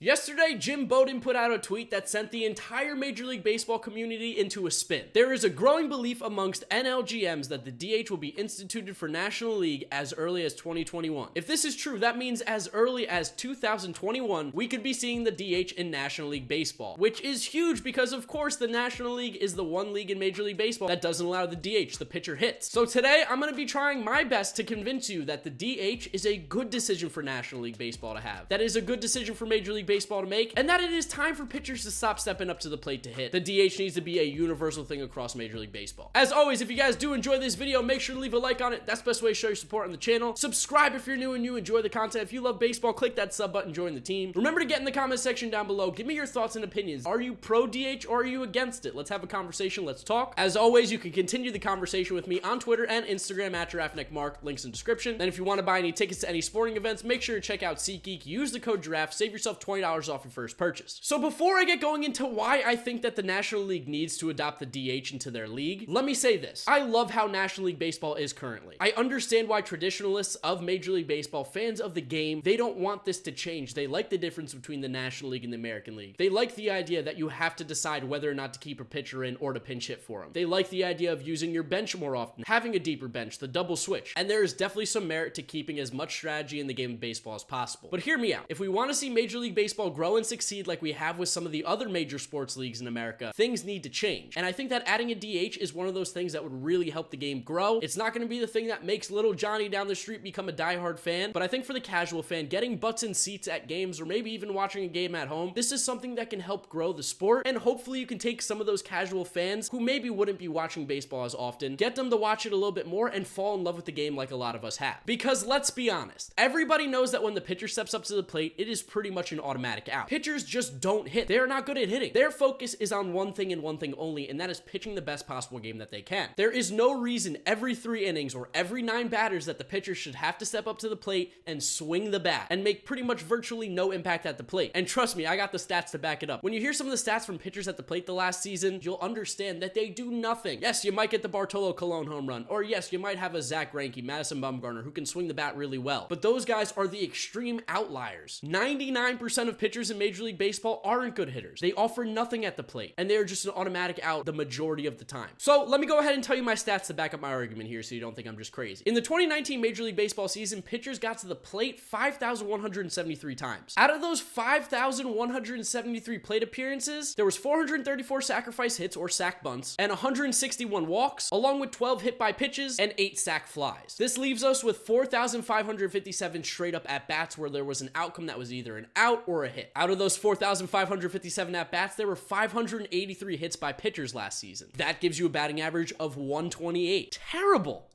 Yesterday, Jim Bowden put out a tweet that sent the entire Major League Baseball community into a spin. There is a growing belief amongst NLGMs that the DH will be instituted for National League as early as 2021. If this is true, that means as early as 2021, we could be seeing the DH in National League Baseball, which is huge because, of course, the National League is the one league in Major League Baseball that doesn't allow the DH, the pitcher hits. So today, I'm going to be trying my best to convince you that the DH is a good decision for National League Baseball to have. That is a good decision for Major League Baseball to make, and that it is time for pitchers to stop stepping up to the plate to hit. The DH needs to be a universal thing across Major League Baseball. As always, if you guys do enjoy this video, make sure to leave a like on it. That's the best way to show your support on the channel. Subscribe if you're new and you enjoy the content. If you love baseball, click that sub button, join the team. Remember to get in the comment section down below. Give me your thoughts and opinions. Are you pro DH or are you against it? Let's have a conversation. Let's talk. As always, you can continue the conversation with me on Twitter and Instagram at GiraffeNeckMarc. Links in the description. And if you want to buy any tickets to any sporting events, make sure to check out SeatGeek. Use the code Giraffe. Save yourself $20 off your first purchase. So before I get going into why I think that the National League needs to adopt the DH into their league, let me say this. I love how National League Baseball is currently. I understand why traditionalists of Major League Baseball, fans of the game, they don't want this to change. They like the difference between the National League and the American League. They like the idea that you have to decide whether or not to keep a pitcher in or to pinch hit for him. They like the idea of using your bench more often, having a deeper bench, the double switch. And there is definitely some merit to keeping as much strategy in the game of baseball as possible. But hear me out. If we want to see Major League Baseball grow and succeed like we have with some of the other major sports leagues in America, things need to change. And I think that adding a DH is one of those things that would really help the game grow. It's not going to be the thing that makes little Johnny down the street become a diehard fan, but I think for the casual fan, getting butts in seats at games or maybe even watching a game at home, this is something that can help grow the sport. And hopefully you can take some of those casual fans who maybe wouldn't be watching baseball as often, get them to watch it a little bit more and fall in love with the game like a lot of us have. Because let's be honest, everybody knows that when the pitcher steps up to the plate, it is pretty much an automatic out. Pitchers just don't hit. They're not good at hitting. Their focus is on one thing and one thing only, and that is pitching the best possible game that they can. There is no reason every 3 innings or every 9 batters that the pitcher should have to step up to the plate and swing the bat and make pretty much virtually no impact at the plate. And trust me, I got the stats to back it up. When you hear some of the stats from pitchers at the plate the last season, you'll understand that they do nothing. Yes, you might get the Bartolo Colon home run, or yes, you might have a Zach Greinke, Madison Bumgarner, who can swing the bat really well. But those guys are the extreme outliers. 99% of pitchers in Major League Baseball aren't good hitters. They offer nothing at the plate, and they're just an automatic out the majority of the time. So let me go ahead and tell you my stats to back up my argument here so you don't think I'm just crazy. In the 2019 Major League Baseball season, pitchers got to the plate 5,173 times. Out of those 5,173 plate appearances, there was 434 sacrifice hits or sac bunts and 161 walks, along with 12 hit by pitches and 8 sac flies. This leaves us with 4,557 straight up at bats where there was an outcome that was either an out or a hit. Out of those 4,557 at bats, there were 583 hits by pitchers last season. That gives you a batting average of 128. Terrible.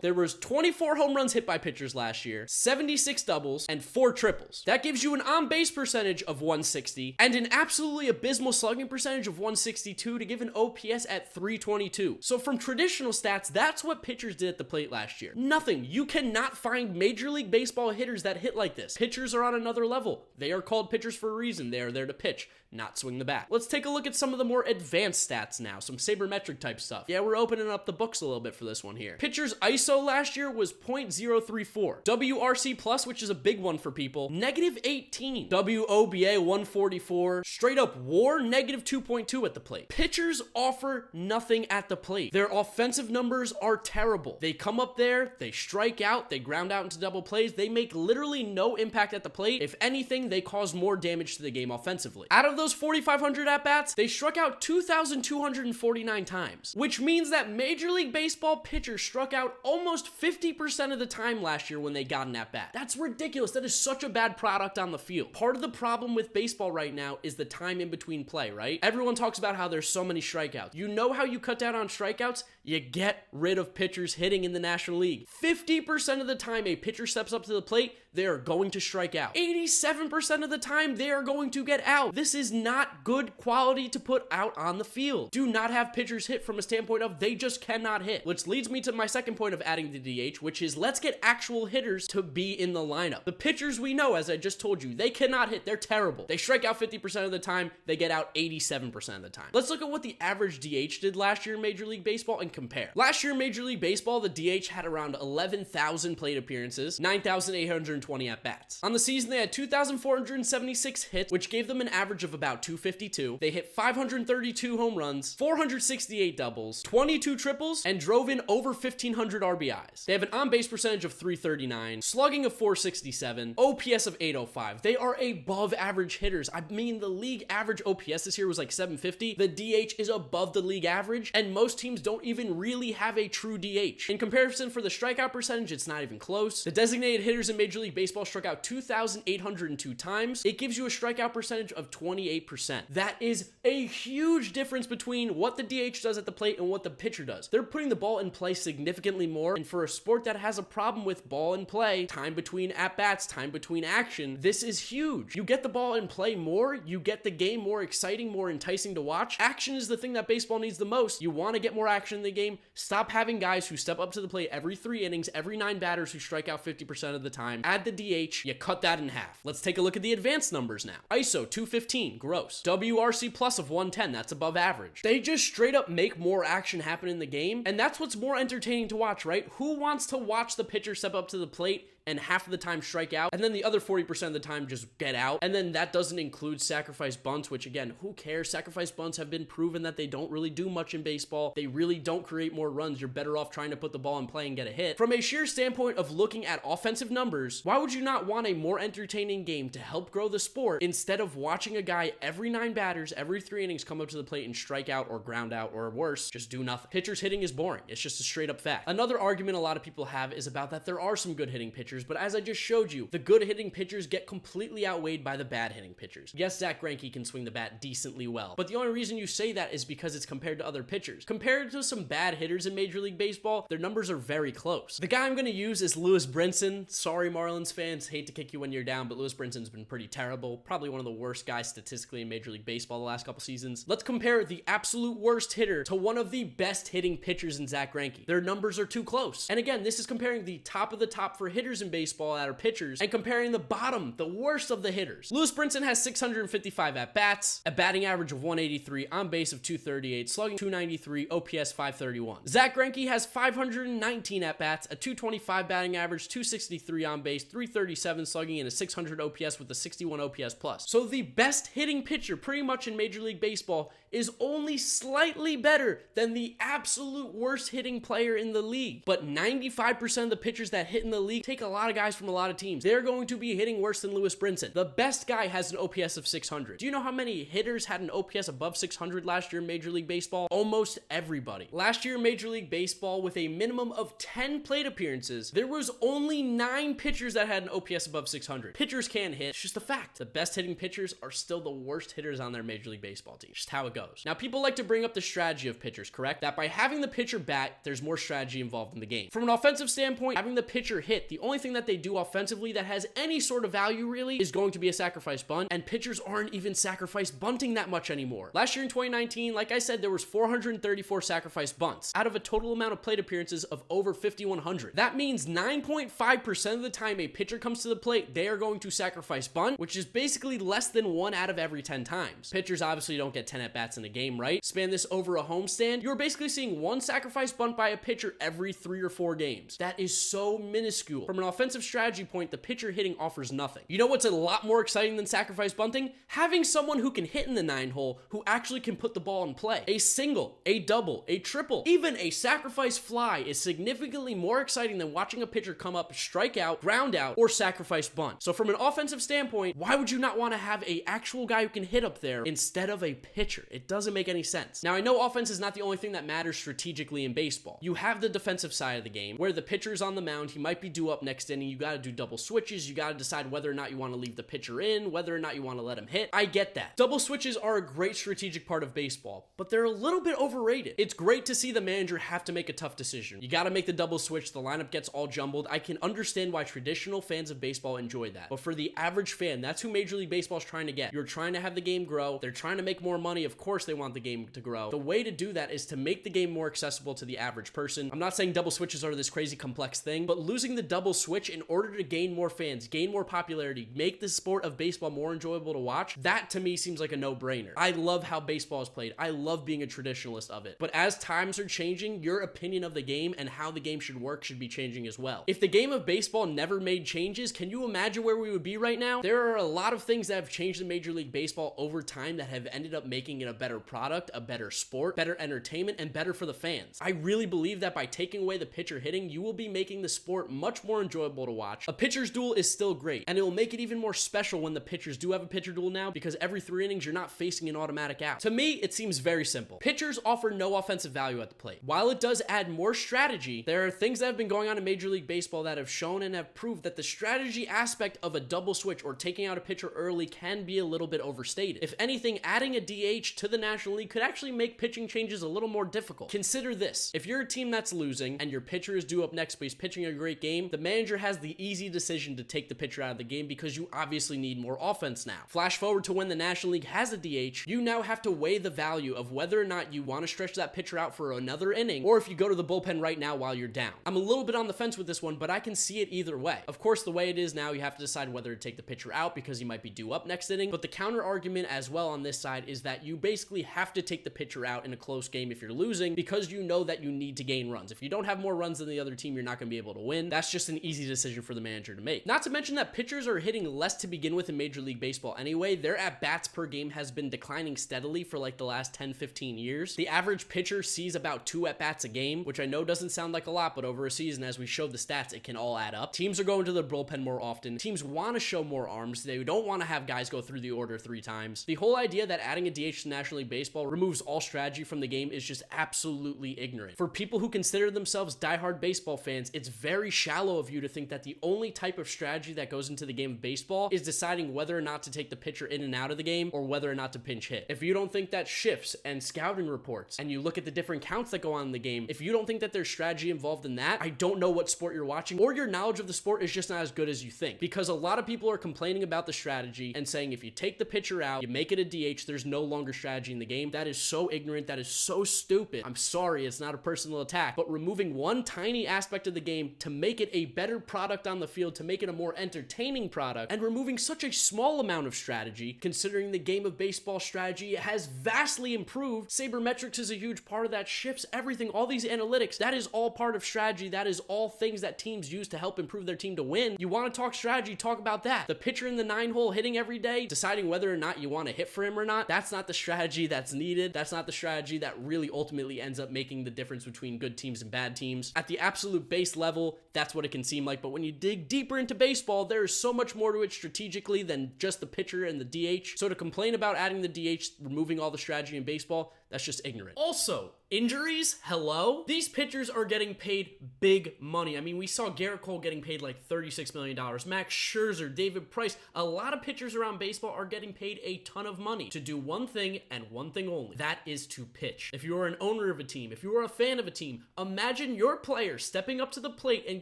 There was 24 home runs hit by pitchers last year, 76 doubles, and 4 triples. That gives you an on-base percentage of 160 and an absolutely abysmal slugging percentage of 162 to give an OPS at 322. So from traditional stats, that's what pitchers did at the plate last year. Nothing. You cannot find Major League Baseball hitters that hit like this. Pitchers are on another level. They are called pitchers for a reason. They are there to pitch, not swing the bat. Let's take a look at some of the more advanced stats now, some sabermetric type stuff. Yeah, we're opening up the books a little bit for this one here. Pitchers ISO last year was 0.034. WRC plus, which is a big one for people, -18. WOBA 144. Straight up WAR -2.2 at the plate. Pitchers offer nothing at the plate. Their offensive numbers are terrible. They come up there, they strike out, they ground out into double plays, they make literally no impact at the plate. If anything, they cause more damage to the game offensively. Out of those 4,500 at-bats, they struck out 2,249 times, which means that Major League Baseball pitchers struck out almost 50% of the time last year when they got an at-bat. That's ridiculous. That is such a bad product on the field. Part of the problem with baseball right now is the time in between play, right? Everyone talks about how there's so many strikeouts. You know how you cut down on strikeouts? You get rid of pitchers hitting in the National League. 50% of the time a pitcher steps up to the plate, they are going to strike out. 87% of the time, they are going to get out. This is not good quality to put out on the field. Do not have pitchers hit from a standpoint of they just cannot hit. Which leads me to my second point of adding the DH, which is let's get actual hitters to be in the lineup. The pitchers we know, as I just told you, they cannot hit. They're terrible. They strike out 50% of the time. They get out 87% of the time. Let's look at what the average DH did last year in Major League Baseball and compare. Last year in Major League Baseball, the DH had around 11,000 plate appearances, 9,820 at-bats. On the season, they had 2,476 hits, which gave them an average of about 252. They hit 532 home runs, 468 doubles, 22 triples, and drove in over 1,500 RBIs. They have an on-base percentage of .339, slugging of .467, OPS of .805. They are above average hitters. I mean, the league average OPS this year was like .750. The DH is above the league average, and most teams don't even really have a true DH. In comparison, for the strikeout percentage, it's not even close. The designated hitters in Major League Baseball struck out 2,802 times. It gives you a strikeout percentage of 28%. That is a huge difference between what the DH does at the plate and what the pitcher does. They're putting the ball in play significantly more, and for a sport that has a problem with ball in play, time between at-bats, time between action, this is huge. You get the ball in play more, you get the game more exciting, more enticing to watch. Action is the thing that baseball needs the most. You want to get more action in the game, stop having guys who step up to the plate every 3 innings, every 9 batters who strike out 50% of the time. Add the DH, you cut that in half. Let's take a look at the advanced numbers now. ISO 215, gross. WRC plus of 110, that's above average. They just straight up make more action happen in the game, and that's what's more entertaining to watch, right? Who wants to watch the pitcher step up to the plate and half of the time strike out, and then the other 40% of the time just get out? And then that doesn't include sacrifice bunts, which again, who cares? Sacrifice bunts have been proven that they don't really do much in baseball. They really don't create more runs. You're better off trying to put the ball in play and get a hit. From a sheer standpoint of looking at offensive numbers, why would you not want a more entertaining game to help grow the sport instead of watching a guy every 9 batters, every 3 innings come up to the plate and strike out or ground out, or worse, just do nothing? Pitchers hitting is boring. It's just a straight up fact. Another argument a lot of people have is about that there are some good hitting pitchers, but as I just showed you, the good hitting pitchers get completely outweighed by the bad hitting pitchers. Yes, Zack Greinke can swing the bat decently well, but the only reason you say that is because it's compared to other pitchers. Compared to some bad hitters in Major League Baseball, their numbers are very close. The guy I'm going to use is Lewis Brinson. Sorry, Marlins fans, hate to kick you when you're down, but Lewis Brinson's been pretty terrible. Probably one of the worst guys statistically in Major League Baseball the last couple seasons. Let's compare the absolute worst hitter to one of the best hitting pitchers in Zack Greinke. Their numbers are too close. And again, this is comparing the top of the top for hitters in baseball that are pitchers and comparing the bottom, the worst of the hitters. Lewis Brinson has 655 at-bats, a batting average of 183, on base of 238, slugging 293, OPS 531. Zack Greinke has 519 at-bats, a 225 batting average, 263 on base, 337 slugging, and a 600 OPS with a 61 OPS plus. So the best hitting pitcher pretty much in Major League Baseball is only slightly better than the absolute worst hitting player in the league. But 95% of the pitchers that hit in the league take a lot of guys from a lot of teams. They're going to be hitting worse than Lewis Brinson. The best guy has an OPS of 600. Do you know how many hitters had an OPS above 600 last year in Major League Baseball? Almost everybody. Last year in Major League Baseball, with a minimum of 10 plate appearances, there was only 9 pitchers that had an OPS above 600. Pitchers can hit. It's just a fact. The best hitting pitchers are still the worst hitters on their Major League Baseball team. Just how it goes. Now, people like to bring up the strategy of pitchers, correct? That by having the pitcher bat, there's more strategy involved in the game. From an offensive standpoint, having the pitcher hit, the only thing that they do offensively that has any sort of value really is going to be a sacrifice bunt, and pitchers aren't even sacrifice bunting that much anymore. Last year in 2019, like I said, there was 434 sacrifice bunts out of a total amount of plate appearances of over 5,100. That means 9.5% of the time a pitcher comes to the plate, they are going to sacrifice bunt, which is basically less than 1 out of every 10 times. Pitchers obviously don't get 10 at-bats in a game, right? Span this over a homestand, you're basically seeing 1 sacrifice bunt by a pitcher every 3 or 4 games. That is so minuscule. From an offensive strategy point, the pitcher hitting offers nothing. You know what's a lot more exciting than sacrifice bunting? Having someone who can hit in the 9-hole, who actually can put the ball in play. A single, a double, a triple, even a sacrifice fly is significantly more exciting than watching a pitcher come up, strike out, ground out, or sacrifice bunt. So from an offensive standpoint, why would you not want to have a actual guy who can hit up there instead of a pitcher? It doesn't make any sense. Now, I know offense is not the only thing that matters strategically in baseball. You have the defensive side of the game, where the pitcher's on the mound, he might be due up next inning, you gotta do double switches, you gotta decide whether or not you want to leave the pitcher in, whether or not you want to let him hit. I get that. Double switches are a great strategic part of baseball, but they're a little bit overrated. It's great to see the manager have to make a tough decision. You gotta make the double switch, the lineup gets all jumbled. I can understand why traditional fans of baseball enjoy that, but for the average fan, that's who Major League Baseball is trying to get. You're trying to have the game grow, they're trying to make more money, of course they want the game to grow. The way to do that is to make the game more accessible to the average person. I'm not saying double switches are this crazy complex thing, but losing the double switch switch in order to gain more fans, gain more popularity, make the sport of baseball more enjoyable to watch, that to me seems like a no-brainer. I love how baseball is played. I love being a traditionalist of it. But as times are changing, your opinion of the game and how the game should work should be changing as well. If the game of baseball never made changes, can you imagine where we would be right now? There are a lot of things that have changed in Major League Baseball over time that have ended up making it a better product, a better sport, better entertainment, and better for the fans. I really believe that by taking away the pitcher hitting, you will be making the sport much more enjoyable to watch. A pitcher's duel is still great, and it will make it even more special when the pitchers do have a pitcher duel now, because every 3 innings you're not facing an automatic out. To me, it seems very simple. Pitchers offer no offensive value at the plate. While it does add more strategy, there are things that have been going on in Major League Baseball that have shown and have proved that the strategy aspect of a double switch or taking out a pitcher early can be a little bit overstated. If anything, adding a DH to the National League could actually make pitching changes a little more difficult. Consider this. If you're a team that's losing and your pitcher is due up next but he's pitching a great game, the manager has the easy decision to take the pitcher out of the game because you obviously need more offense now. Flash forward to when the National League has a DH, you now have to weigh the value of whether or not you want to stretch that pitcher out for another inning or if you go to the bullpen right now while you're down. I'm a little bit on the fence with this one, but I can see it either way. Of course, the way it is now, you have to decide whether to take the pitcher out because he might be due up next inning, but the counter argument as well on this side is that you basically have to take the pitcher out in a close game if you're losing because you know that you need to gain runs. If you don't have more runs than the other team, you're not going to be able to win. That's just an easy decision for the manager to make. Not to mention that pitchers are hitting less to begin with in Major League Baseball anyway. Their at-bats per game has been declining steadily for like the last 10-15 years. The average pitcher sees about 2 at-bats a game, which I know doesn't sound like a lot, but over a season, as we showed the stats, it can all add up. Teams are going to the bullpen more often. Teams want to show more arms. They don't want to have guys go through the order 3 times. The whole idea that adding a DH to National League Baseball removes all strategy from the game is just absolutely ignorant. For people who consider themselves diehard baseball fans, it's very shallow of you to think that the only type of strategy that goes into the game of baseball is deciding whether or not to take the pitcher in and out of the game or whether or not to pinch hit. If you don't think that shifts and scouting reports and you look at the different counts that go on in the game, if you don't think that there's strategy involved in that, I don't know what sport you're watching, or your knowledge of the sport is just not as good as you think, because a lot of people are complaining about the strategy and saying if you take the pitcher out, you make it a DH, there's no longer strategy in the game. That is so ignorant. That is so stupid. I'm sorry, it's not a personal attack, but removing one tiny aspect of the game to make it a better product on the field, to make it a more entertaining product, and removing such a small amount of strategy, considering the game of baseball strategy has vastly improved. Sabermetrics is a huge part of that, shifts everything, all these analytics, that is all part of strategy. That is all things that teams use to help improve their team to win. You want to talk strategy, talk about that. The pitcher in the 9-hole hitting every day, deciding whether or not you want to hit for him or not, that's not the strategy that's needed. That's not the strategy that really ultimately ends up making the difference between good teams and bad teams. At the absolute base level, that's what it can seem like, but when you dig deeper into baseball, there is so much more to it strategically than just the pitcher and the DH. So to complain about adding the DH, removing all the strategy in baseball, that's just ignorant. Also, injuries? Hello? These pitchers are getting paid big money. I mean, we saw Garrett Cole getting paid like $36 million. Max Scherzer, David Price, a lot of pitchers around baseball are getting paid a ton of money to do one thing and one thing only. That is to pitch. If you are an owner of a team, if you are a fan of a team, imagine your player stepping up to the plate and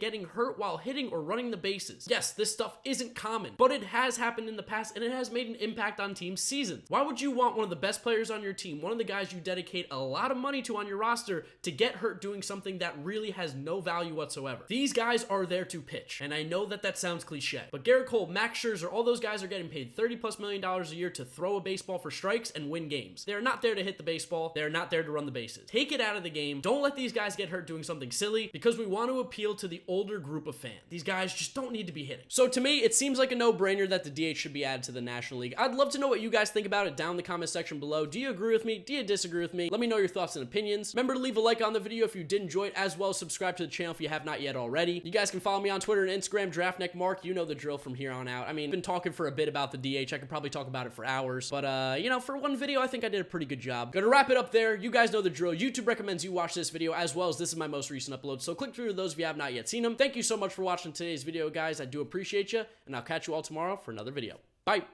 getting hurt while hitting or running the bases. Yes, this stuff isn't common, but it has happened in the past and it has made an impact on team seasons. Why would you want one of the best players on your team, one of the guys you dedicate a lot of money to on your roster, to get hurt doing something that really has no value whatsoever? These guys are there to pitch, and I know that that sounds cliche, but Garrett Cole, Max Scherzer, all those guys are getting paid $30+ million a year to throw a baseball for strikes and win games. They're not there to hit the baseball. They're not there to run the bases. Take it out of the game. Don't let these guys get hurt doing something silly because we want to appeal to the older group of fans. These guys just don't need to be hitting. So to me, it seems like a no-brainer that the DH should be added to the National League. I'd love to know what you guys think about it down in the comment section below. Do you agree with me? Do you disagree with me? Let me know your thoughts and opinions. Remember to leave a like on the video if you did enjoy it, as well as subscribe to the channel if you have not yet already. You guys can follow me on Twitter and Instagram, GiraffeNeckMarc. You know the drill from here on out. I mean, I've been talking for a bit about the DH. I could probably talk about it for hours, but you know, for one video, I think I did a pretty good job. Gonna wrap it up there. You guys know the drill. YouTube recommends you watch this video, as well as this is my most recent upload, so click through to those if you have not yet seen them. Thank you so much for watching today's video, guys. I do appreciate you, and I'll catch you all tomorrow for another video. Bye.